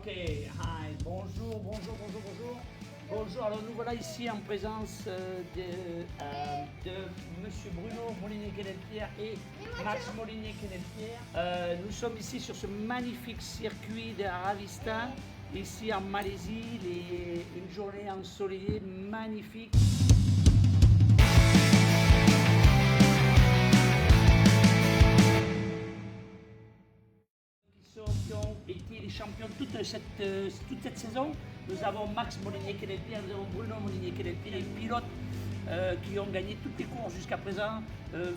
Ok, hi, bonjour, bonjour, bonjour, bonjour. Bonjour, alors nous voilà ici en présence de Monsieur Bruno Molinier-Quenelle-Pierre et Max Molinier-Quenelle-Pierre. Nous sommes ici sur ce magnifique circuit de Aravista, ici en Malaisie, une journée ensoleillée magnifique. Qui ont été les champions toute cette saison. Nous avons Max Molinier-Quenelle-Pierre, nous avons Bruno Molinier-Quenelle-Pierre, les pilotes qui ont gagné toutes les courses jusqu'à présent,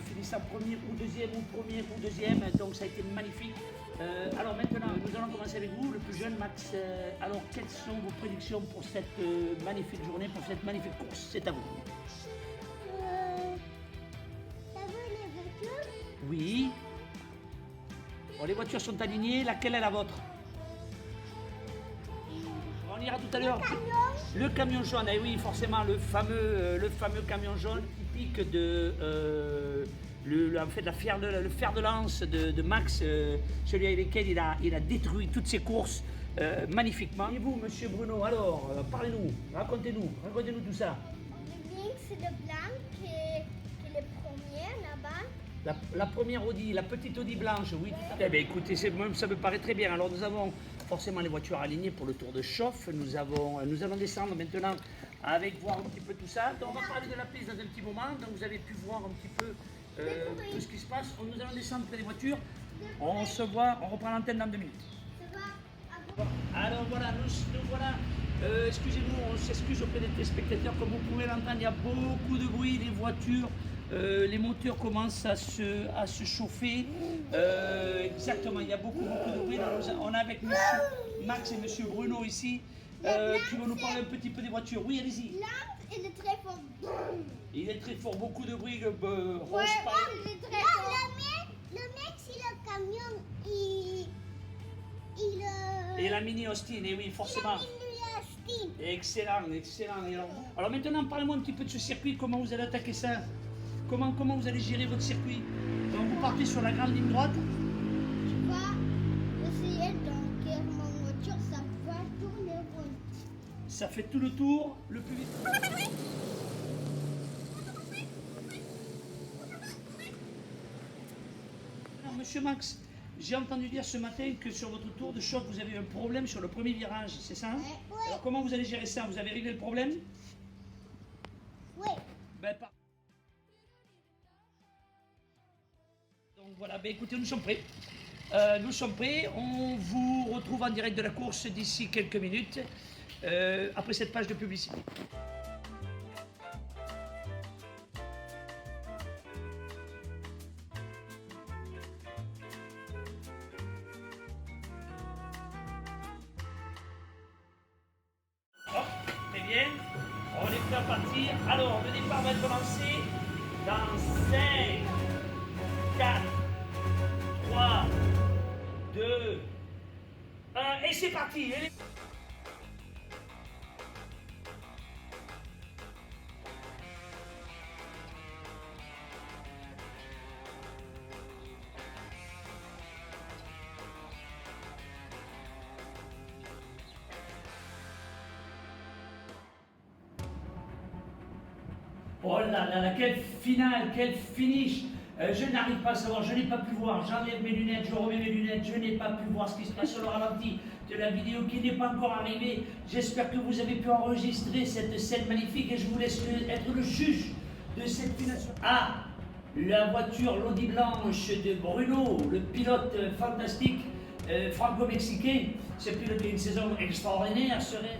finissant premier ou deuxième ou premier ou deuxième, donc ça a été magnifique. Alors maintenant, nous allons commencer avec vous, le plus jeune Max. Alors quelles sont vos prédictions pour cette magnifique journée, pour cette magnifique course? C'est à vous. T'as vu les voitures? Oui. Bon, les voitures sont alignées, laquelle est la vôtre? On ira tout à l'heure. Le camion jaune, eh oui, forcément, le fameux camion jaune typique de en fait, le fer de lance de Max, celui avec lequel il a détruit toutes ses courses magnifiquement. Et vous, monsieur Bruno, alors, parlez-nous, racontez-nous tout ça. Le blanc, c'est le blanc qui est le premier là-bas. La première Audi, la petite Audi blanche, oui. Eh bien, écoutez, ça me paraît très bien. Alors, nous avons forcément les voitures alignées pour le tour de chauffe. Nous allons descendre maintenant avec voir un petit peu tout ça. Donc, on va parler de la piste dans un petit moment. Donc, vous avez pu voir un petit peu tout ce qui se passe. Nous allons descendre près des voitures. On se voit, on reprend l'antenne dans 2 minutes. Alors, voilà, nous voilà. Excusez-nous, on s'excuse auprès des téléspectateurs. Comme vous pouvez l'entendre, il y a beaucoup de bruit, les voitures. Les moteurs commencent à se chauffer. Exactement, il y a beaucoup de bruit. On est avec monsieur Max et monsieur Bruno ici qui vont nous parler un petit peu des voitures. Oui, allez-y. L'âme, il est très fort. Il est très fort, beaucoup de bruit. Ouais, il est très fort. Le mec, c'est le camion, Et la Mini Austin, et oui, forcément. Excellent. Alors maintenant, parlez-moi un petit peu de ce circuit. Comment vous allez attaquer ça? Comment vous allez gérer votre circuit? Donc vous partez sur la grande ligne droite. Je vais essayer d'enquérir ma voiture, ça va tourner rond. Ça fait tout le tour le plus vite. Alors, monsieur Max, j'ai entendu dire ce matin que sur votre tour de choc, vous avez eu un problème sur le premier virage, c'est ça? Ouais. Alors comment vous allez gérer ça? Vous avez réglé le problème? Oui. Donc voilà, écoutez, nous sommes prêts. On vous retrouve en direct de la course d'ici quelques minutes, après cette page de publicité. Très bien, on est prêt à partir. Alors, le départ va commencer dans 5, 4, 3, 2, 1, et c'est parti. Oh là là, quelle finale, quel finish! Je n'arrive pas à savoir, je n'ai pas pu voir, j'enlève mes lunettes, je remets mes lunettes, je n'ai pas pu voir ce qui se passe sur le ralenti de la vidéo qui n'est pas encore arrivée. J'espère que vous avez pu enregistrer cette scène magnifique et je vous laisse être le juge de cette finale. Ah, la voiture l'Audi blanche de Bruno, le pilote fantastique franco-mexicain, ce pilote d'une saison extraordinaire, serait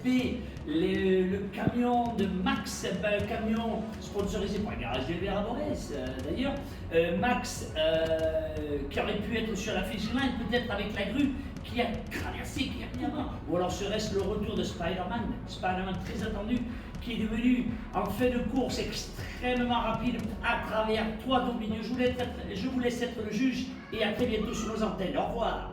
le camion de Max, un camion sponsorisé par le garage de Vera Borès d'ailleurs. Max qui aurait pu être sur la finish line, peut-être avec la grue qui a traversé, qui a mis avant. Ou alors serait-ce le retour de Spider-Man très attendu, qui est devenu en fin de course extrêmement rapide à travers 3 dominions. Je vous laisse être le juge et à très bientôt sur nos antennes. Au revoir.